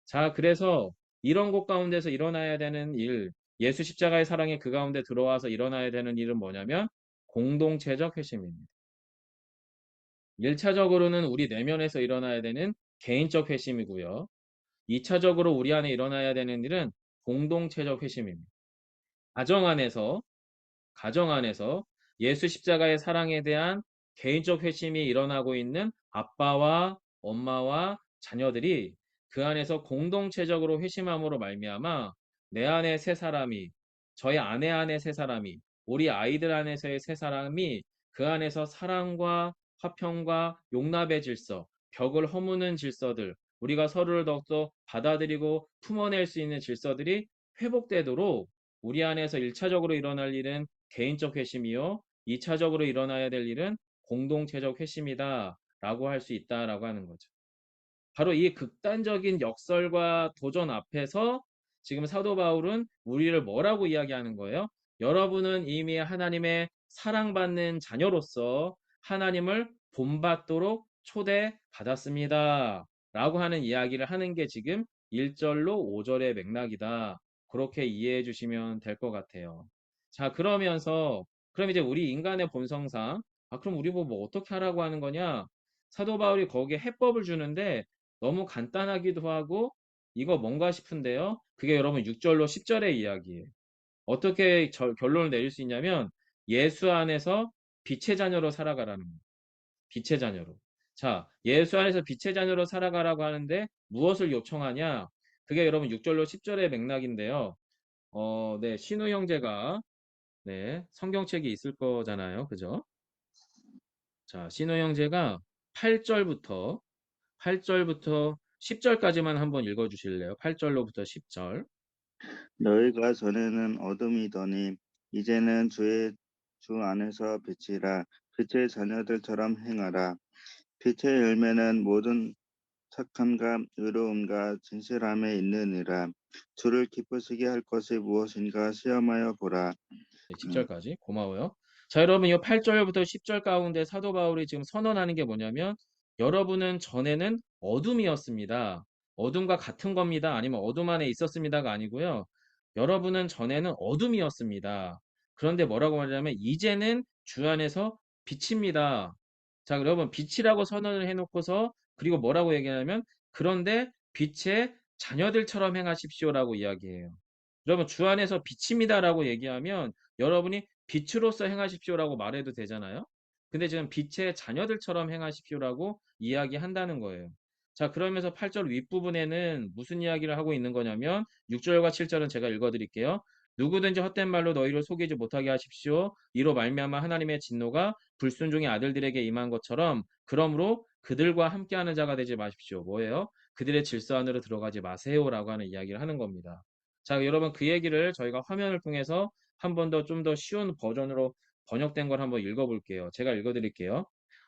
자, 그래서 이런 곳 가운데서 일어나야 되는 일, 예수 십자가의 사랑이 그 가운데 들어와서 일어나야 되는 일은 뭐냐면 공동체적 회심입니다. 1차적으로는 우리 내면에서 일어나야 되는 개인적 회심이고요. 2차적으로 우리 안에 일어나야 되는 일은 공동체적 회심입니다. 가정 안에서 가정 안에서 예수 십자가의 사랑에 대한 개인적 회심이 일어나고 있는 아빠와 엄마와 자녀들이 그 안에서 공동체적으로 회심함으로 말미암아 내 안에 새 사람이, 저희 아내 안에 새 사람이, 우리 아이들 안에서의 새 사람이 그 안에서 사랑과 화평과 용납의 질서, 벽을 허무는 질서들, 우리가 서로를 더욱더 받아들이고 품어낼 수 있는 질서들이 회복되도록 우리 안에서 1차적으로 일어날 일은 개인적 회심이요. 2차적으로 일어나야 될 일은 공동체적 회심이다 라고 할 수 있다라고 하는 거죠. 바로 이 극단적인 역설과 도전 앞에서 지금 사도 바울은 우리를 뭐라고 이야기하는 거예요? 여러분은 이미 하나님의 사랑받는 자녀로서 하나님을 본받도록 초대받았습니다. 라고 하는 이야기를 하는 게 지금 1절로 5절의 맥락이다. 그렇게 이해해 주시면 될 것 같아요. 자, 그럼 이제 우리 인간의 본성상, 그럼 우리 뭐 어떻게 하라고 하는 거냐? 사도 바울이 거기에 해법을 주는데 너무 간단하기도 하고 이거 뭔가 싶은데요. 그게 여러분 6절로 10절의 이야기예요. 어떻게 결론을 내릴 수 있냐면 예수 안에서 빛의 자녀로 살아가라는 거예요. 빛의 자녀로. 자, 예수 안에서 빛의 자녀로 살아가라고 하는데 무엇을 요청하냐? 그게 여러분 6절로 10절의 맥락인데요. 네, 신우 형제가 네, 성경책이 있을 거잖아요. 그죠? 자, 신우 형제가 8절부터 10절까지만 한번 읽어 주실래요? 8절로부터 10절. 너희가 전에는 어둠이더니 이제는 주 안에서 빛이라. 빛의 자녀들처럼 행하라. 빛의 열매는 모든 착함과 의로움과 진실함에 있느니라. 주를 기쁘시게 할 것이 무엇인가 시험하여 보라. 네, 10절까지. 고마워요. 자, 여러분, 이 8절부터 10절 가운데 사도 바울이 지금 선언하는 게 뭐냐면, 여러분은 전에는 어둠이었습니다. 어둠과 같은 겁니다. 아니면 어둠 안에 있었습니다가 아니고요. 여러분은 전에는 어둠이었습니다. 그런데 뭐라고 말하냐면, 이제는 주 안에서 빛입니다. 자, 여러분, 빛이라고 선언을 해놓고서, 그리고 뭐라고 얘기하냐면, 그런데 빛의 자녀들처럼 행하십시오라고 이야기해요. 여러분, 주 안에서 빛입니다라고 얘기하면, 여러분이 빛으로서 행하십시오라고 말해도 되잖아요. 근데 지금 빛의 자녀들처럼 행하십시오라고 이야기한다는 거예요. 자, 그러면서 8절 윗부분에는 무슨 이야기를 하고 있는 거냐면 6절과 7절은 제가 읽어드릴게요. 누구든지 헛된 말로 너희를 속이지 못하게 하십시오. 이로 말미암아 하나님의 진노가 불순종의 아들들에게 임한 것처럼 그러므로 그들과 함께하는 자가 되지 마십시오. 뭐예요? 그들의 질서 안으로 들어가지 마세요라고 하는 이야기를 하는 겁니다. 자, 여러분 그 얘기를 저희가 화면을 통해서 한 번 더 좀 더 쉬운 버전으로 번역된 걸 한번 읽어볼게요. 제가 읽어드릴게요.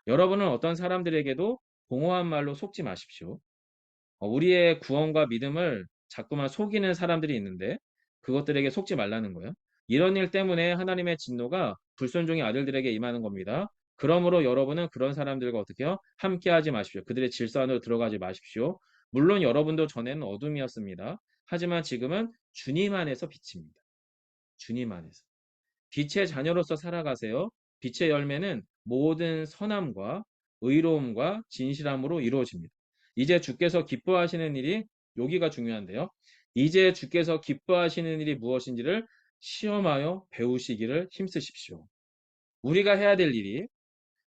여러분은 어떤 사람들에게도 공허한 말로 속지 마십시오. 우리의 구원과 믿음을 자꾸만 속이는 사람들이 있는데 그것들에게 속지 말라는 거예요. 이런 일 때문에 하나님의 진노가 불순종의 아들들에게 임하는 겁니다. 그러므로 여러분은 그런 사람들과 어떻게 해요? 함께하지 마십시오. 그들의 질서 안으로 들어가지 마십시오. 물론 여러분도 전에는 어둠이었습니다. 하지만 지금은 주님 안에서 빛입니다. 주님 안에서. 빛의 자녀로서 살아가세요. 빛의 열매는 모든 선함과 의로움과 진실함으로 이루어집니다. 이제 주께서 기뻐하시는 일이 여기가 중요한데요. 이제 주께서 기뻐하시는 일이 무엇인지를 시험하여 배우시기를 힘쓰십시오. 우리가 해야 될 일이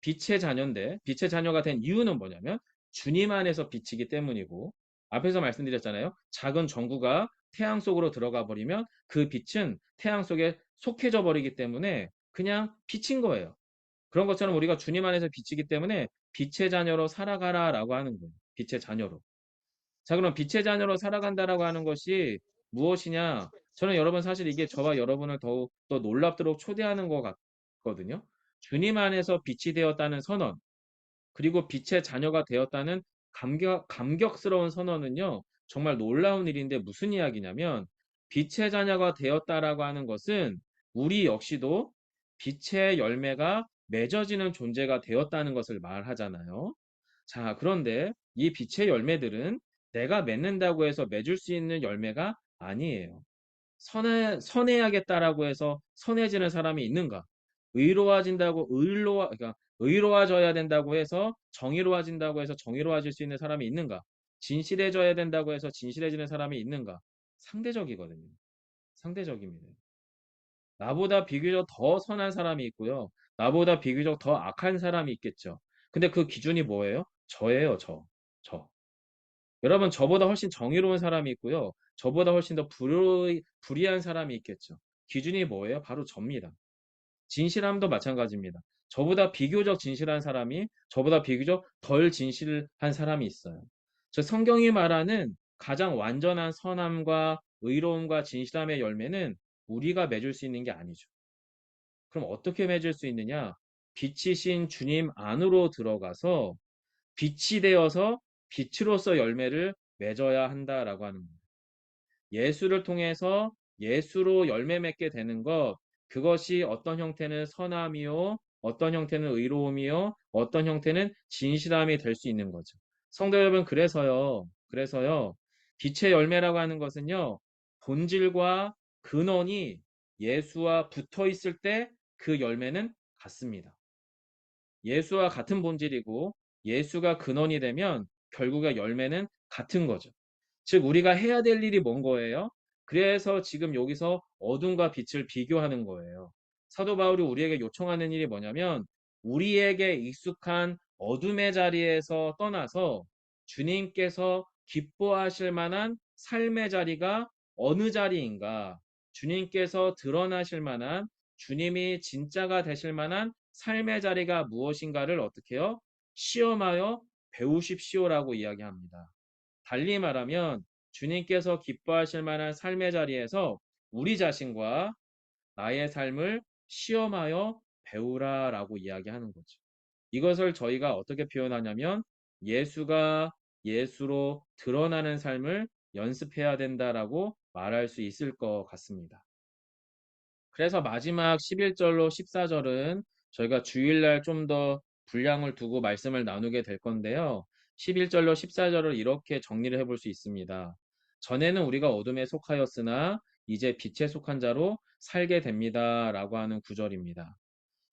빛의 자녀인데 빛의 자녀가 된 이유는 뭐냐면 주님 안에서 빛이기 때문이고 앞에서 말씀드렸잖아요. 작은 전구가 태양 속으로 들어가 버리면 그 빛은 태양 속에 속해져 버리기 때문에 그냥 빛인 거예요. 그런 것처럼 우리가 주님 안에서 빛이기 때문에 빛의 자녀로 살아가라라고 하는 거예요. 빛의 자녀로. 자, 그럼 빛의 자녀로 살아간다라고 하는 것이 무엇이냐? 저는 여러분 사실 이게 저와 여러분을 더욱 더 놀랍도록 초대하는 것 같거든요. 주님 안에서 빛이 되었다는 선언, 그리고 빛의 자녀가 되었다는 감격스러운 선언은요, 정말 놀라운 일인데 무슨 이야기냐면, 빛의 자녀가 되었다라고 하는 것은 우리 역시도 빛의 열매가 맺어지는 존재가 되었다는 것을 말하잖아요. 자, 그런데 이 빛의 열매들은 내가 맺는다고 해서 맺을 수 있는 열매가 아니에요. 선해야겠다라고 해서 선해지는 사람이 있는가? 그러니까 의로워져야 된다고 해서 정의로워진다고 해서 정의로워질 수 있는 사람이 있는가? 진실해져야 된다고 해서 진실해지는 사람이 있는가? 상대적이거든요. 상대적입니다. 나보다 비교적 더 선한 사람이 있고요. 나보다 비교적 더 악한 사람이 있겠죠. 근데 그 기준이 뭐예요? 저예요, 저. 저. 여러분, 저보다 훨씬 정의로운 사람이 있고요. 저보다 훨씬 더 불의한 사람이 있겠죠. 기준이 뭐예요? 바로 접니다. 진실함도 마찬가지입니다. 저보다 비교적 진실한 사람이 저보다 비교적 덜 진실한 사람이 있어요. 저 성경이 말하는 가장 완전한 선함과 의로움과 진실함의 열매는 우리가 맺을 수 있는 게 아니죠. 그럼 어떻게 맺을 수 있느냐? 빛이신 주님 안으로 들어가서 빛이 되어서 빛으로서 열매를 맺어야 한다라고 하는 겁니다. 예수를 통해서 예수로 열매 맺게 되는 것, 그것이 어떤 형태는 선함이요, 어떤 형태는 의로움이요, 어떤 형태는 진실함이 될 수 있는 거죠. 성도 여러분, 그래서요, 빛의 열매라고 하는 것은요, 본질과 근원이 예수와 붙어 있을 때 그 열매는 같습니다. 예수와 같은 본질이고 예수가 근원이 되면 결국에 열매는 같은 거죠. 즉 우리가 해야 될 일이 뭔 거예요? 그래서 지금 여기서 어둠과 빛을 비교하는 거예요. 사도 바울이 우리에게 요청하는 일이 뭐냐면 우리에게 익숙한 어둠의 자리에서 떠나서 주님께서 기뻐하실 만한 삶의 자리가 어느 자리인가? 주님께서 드러나실 만한 주님이 진짜가 되실 만한 삶의 자리가 무엇인가를 어떻게 해요? 시험하여 배우십시오라고 이야기합니다. 달리 말하면 주님께서 기뻐하실 만한 삶의 자리에서 우리 자신과 나의 삶을 시험하여 배우라라고 이야기하는 거죠. 이것을 저희가 어떻게 표현하냐면 예수가 예수로 드러나는 삶을 연습해야 된다라고 말할 수 있을 것 같습니다. 그래서 마지막 11절로 14절은 저희가 주일날 좀 더 분량을 두고 말씀을 나누게 될 건데요. 11절로 14절을 이렇게 정리를 해볼 수 있습니다. 전에는 우리가 어둠에 속하였으나 이제 빛에 속한 자로 살게 됩니다. 라고 하는 구절입니다.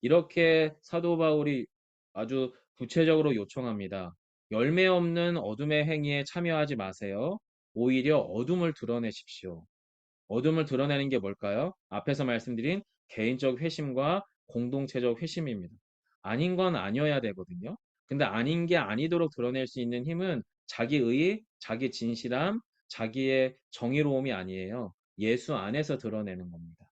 이렇게 사도 바울이 아주 구체적으로 요청합니다. 열매 없는 어둠의 행위에 참여하지 마세요. 오히려 어둠을 드러내십시오. 어둠을 드러내는 게 뭘까요? 앞에서 말씀드린 개인적 회심과 공동체적 회심입니다. 아닌 건 아니어야 되거든요. 근데 아닌 게 아니도록 드러낼 수 있는 힘은 자기의, 자기 진실함, 자기의 정의로움이 아니에요. 예수 안에서 드러내는 겁니다.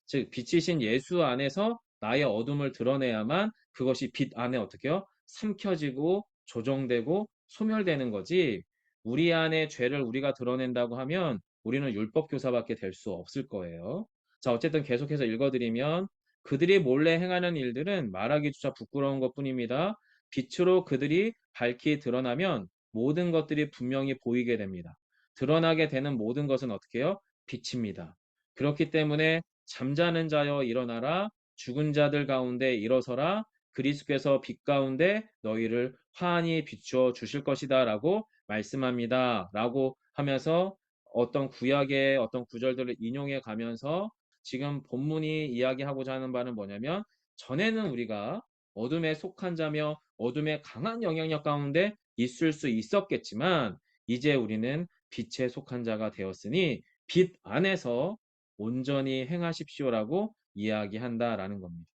즉 빛이신 예수 안에서 나의 어둠을 드러내야만 그것이 빛 안에 어떻게 해요? 삼켜지고 조정되고 소멸되는 거지. 우리 안에 죄를 우리가 드러낸다고 하면 우리는 율법 교사밖에 될 수 없을 거예요. 자, 어쨌든 계속해서 읽어드리면 그들이 몰래 행하는 일들은 말하기조차 부끄러운 것뿐입니다. 빛으로 그들이 밝히 드러나면 모든 것들이 분명히 보이게 됩니다. 드러나게 되는 모든 것은 어떻게 해요? 빛입니다. 그렇기 때문에 잠자는 자여 일어나라, 죽은 자들 가운데 일어서라, 그리스도께서 빛 가운데 너희를 환히 비추어 주실 것이다 라고 말씀합니다 라고 하면서 어떤 구약의 어떤 구절들을 인용해 가면서 지금 본문이 이야기하고자 하는 바는 뭐냐면 전에는 우리가 어둠에 속한 자며 어둠의 강한 영향력 가운데 있을 수 있었겠지만 이제 우리는 빛에 속한 자가 되었으니 빛 안에서 온전히 행하십시오라고 이야기한다라는 겁니다.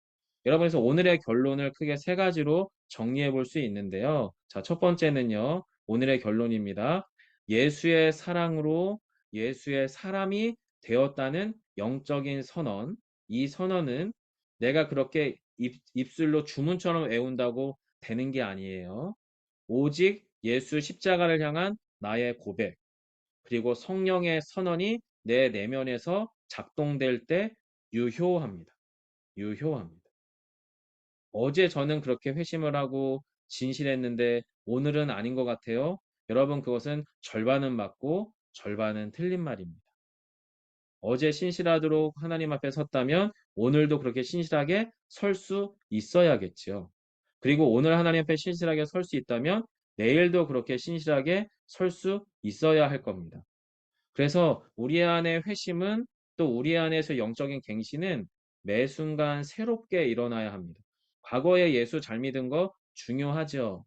여러분, 그래서 오늘의 결론을 크게 세 가지로 정리해 볼 수 있는데요. 자, 첫 번째는요. 오늘의 결론입니다. 예수의 사랑으로 예수의 사람이 되었다는 영적인 선언. 이 선언은 내가 그렇게 입술로 주문처럼 외운다고 되는 게 아니에요. 오직 예수 십자가를 향한 나의 고백, 그리고 성령의 선언이 내 내면에서 작동될 때 유효합니다. 유효합니다. 어제 저는 그렇게 회심을 하고 진실했는데 오늘은 아닌 것 같아요. 여러분, 그것은 절반은 맞고 절반은 틀린 말입니다. 어제 신실하도록 하나님 앞에 섰다면 오늘도 그렇게 신실하게 설 수 있어야겠지요. 그리고 오늘 하나님 앞에 신실하게 설 수 있다면 내일도 그렇게 신실하게 설 수 있어야 할 겁니다. 그래서 우리 안의 회심은, 또 우리 안에서 영적인 갱신은 매 순간 새롭게 일어나야 합니다. 과거에 예수 잘 믿은 거 중요하죠.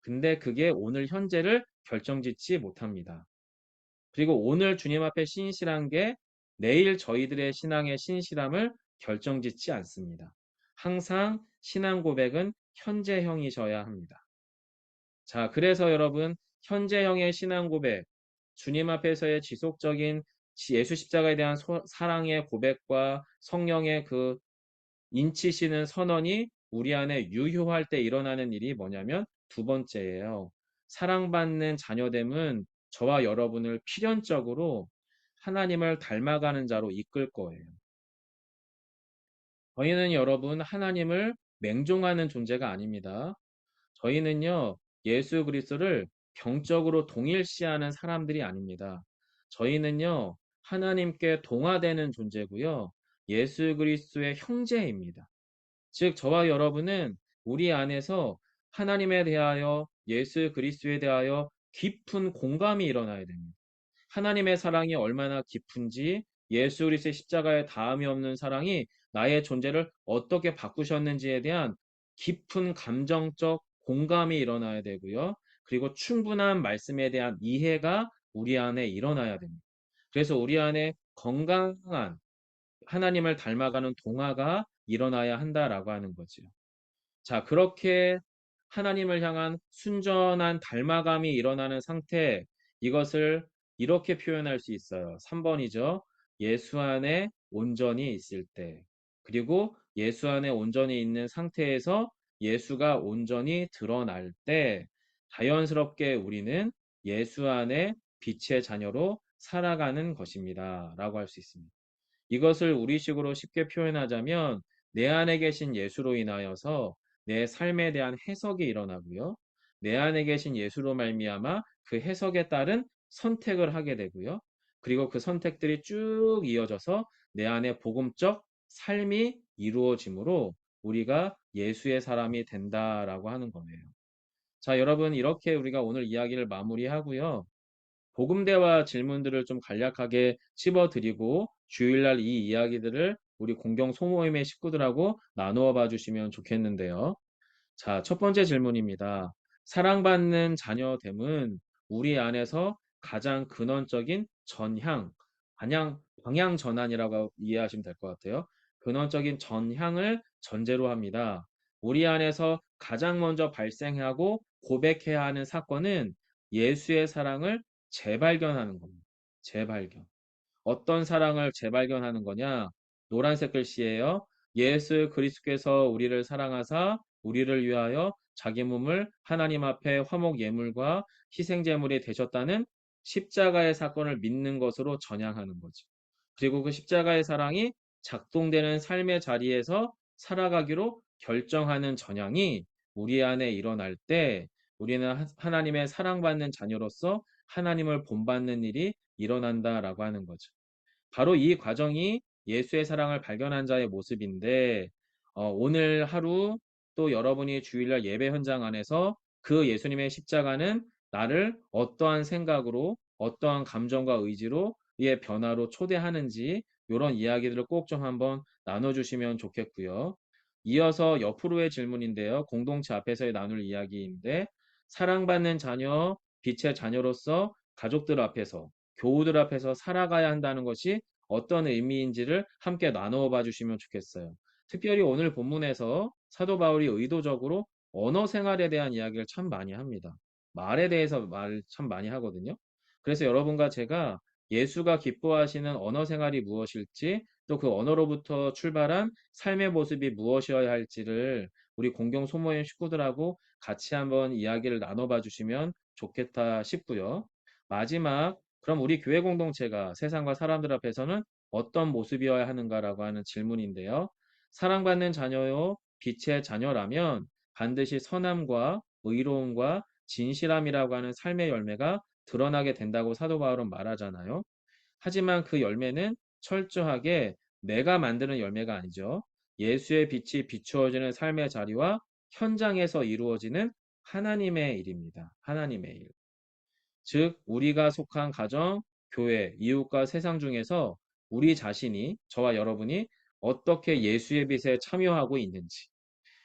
근데 그게 오늘 현재를 결정짓지 못합니다. 그리고 오늘 주님 앞에 신실한 게 내일 저희들의 신앙의 신실함을 결정짓지 않습니다. 항상 신앙 고백은 현재형이셔야 합니다. 자, 그래서 여러분, 현재형의 신앙 고백, 주님 앞에서의 지속적인 예수 십자가에 대한 사랑의 고백과 성령의 그 인치시는 선언이 우리 안에 유효할 때 일어나는 일이 뭐냐면 두 번째예요. 사랑받는 자녀됨은 저와 여러분을 필연적으로 하나님을 닮아가는 자로 이끌 거예요. 저희는 여러분 하나님을 맹종하는 존재가 아닙니다. 저희는요, 예수 그리스도를 병적으로 동일시하는 사람들이 아닙니다. 저희는요, 하나님께 동화되는 존재고요, 예수 그리스도의 형제입니다. 즉, 저와 여러분은 우리 안에서 하나님에 대하여, 예수 그리스도에 대하여 깊은 공감이 일어나야 됩니다. 하나님의 사랑이 얼마나 깊은지, 예수 그리스도의 십자가에 다함이 없는 사랑이 나의 존재를 어떻게 바꾸셨는지에 대한 깊은 감정적 공감이 일어나야 되고요. 그리고 충분한 말씀에 대한 이해가 우리 안에 일어나야 됩니다. 그래서 우리 안에 건강한 하나님을 닮아가는 동화가 일어나야 한다라고 하는 거죠. 자, 그렇게 하나님을 향한 순전한 닮아감이 일어나는 상태, 이것을 이렇게 표현할 수 있어요. 3번이죠. 예수 안에 온전히 있을 때. 그리고 예수 안에 온전히 있는 상태에서 예수가 온전히 드러날 때 자연스럽게 우리는 예수 안에 빛의 자녀로 살아가는 것입니다. 라고 할 수 있습니다. 이것을 우리식으로 쉽게 표현하자면 내 안에 계신 예수로 인하여서 내 삶에 대한 해석이 일어나고요. 내 안에 계신 예수로 말미암아 그 해석에 따른 선택을 하게 되고요. 그리고 그 선택들이 쭉 이어져서 내 안에 복음적 삶이 이루어지므로 우리가 예수의 사람이 된다라고 하는 거예요. 자, 여러분, 이렇게 우리가 오늘 이야기를 마무리하고요. 복음대화 질문들을 좀 간략하게 찝어드리고 주일날 이 이야기들을 우리 공경 소모임의 식구들하고 나누어 봐 주시면 좋겠는데요. 자, 첫 번째 질문입니다. 사랑받는 자녀됨은 우리 안에서 가장 근원적인 방향 전환이라고 이해하시면 될 것 같아요. 근원적인 전향을 전제로 합니다. 우리 안에서 가장 먼저 발생하고 고백해야 하는 사건은 예수의 사랑을 재발견하는 겁니다. 재발견. 어떤 사랑을 재발견하는 거냐? 노란색 글씨예요. 예수 그리스도께서 우리를 사랑하사 우리를 위하여 자기 몸을 하나님 앞에 화목 예물과 희생 제물이 되셨다는 십자가의 사건을 믿는 것으로 전향하는 거죠. 그리고 그 십자가의 사랑이 작동되는 삶의 자리에서 살아가기로 결정하는 전향이 우리 안에 일어날 때 우리는 하나님의 사랑받는 자녀로서 하나님을 본받는 일이 일어난다라고 하는 거죠. 바로 이 과정이 예수의 사랑을 발견한 자의 모습인데, 오늘 하루 또 여러분이 주일날 예배 현장 안에서 그 예수님의 십자가는 나를 어떠한 생각으로, 어떠한 감정과 의지로 의 변화로 초대하는지 이런 이야기들을 꼭 좀 한번 나눠주시면 좋겠고요. 이어서 옆으로의 질문인데요. 공동체 앞에서의 나눌 이야기인데, 사랑받는 자녀, 빛의 자녀로서 가족들 앞에서, 교우들 앞에서 살아가야 한다는 것이 어떤 의미인지를 함께 나누어 봐 주시면 좋겠어요. 특별히 오늘 본문에서 사도 바울이 의도적으로 언어 생활에 대한 이야기를 참 많이 합니다. 말에 대해서 말 참 많이 하거든요. 그래서 여러분과 제가 예수가 기뻐하시는 언어 생활이 무엇일지, 또 그 언어로부터 출발한 삶의 모습이 무엇이어야 할지를 우리 공경 소모임 식구들하고 같이 한번 이야기를 나눠봐 주시면 좋겠다 싶고요. 마지막 그럼 우리 교회 공동체가 세상과 사람들 앞에서는 어떤 모습이어야 하는가라고 하는 질문인데요. 사랑받는 자녀요, 빛의 자녀라면 반드시 선함과 의로움과 진실함이라고 하는 삶의 열매가 드러나게 된다고 사도 바울은 말하잖아요. 하지만 그 열매는 철저하게 내가 만드는 열매가 아니죠. 예수의 빛이 비추어지는 삶의 자리와 현장에서 이루어지는 하나님의 일입니다. 하나님의 일. 즉, 우리가 속한 가정, 교회, 이웃과 세상 중에서 우리 자신이, 저와 여러분이 어떻게 예수의 빛에 참여하고 있는지,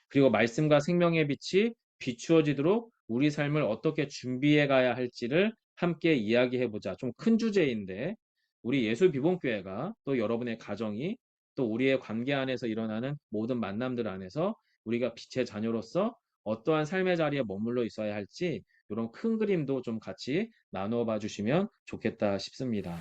그리고 말씀과 생명의 빛이 비추어지도록 우리 삶을 어떻게 준비해 가야 할지를 함께 이야기해 보자. 좀 큰 주제인데, 우리 예수 비봉교회가 또 여러분의 가정이 또 우리의 관계 안에서 일어나는 모든 만남들 안에서 우리가 빛의 자녀로서 어떠한 삶의 자리에 머물러 있어야 할지 이런 큰 그림도 좀 같이 나누어 봐 주시면 좋겠다 싶습니다.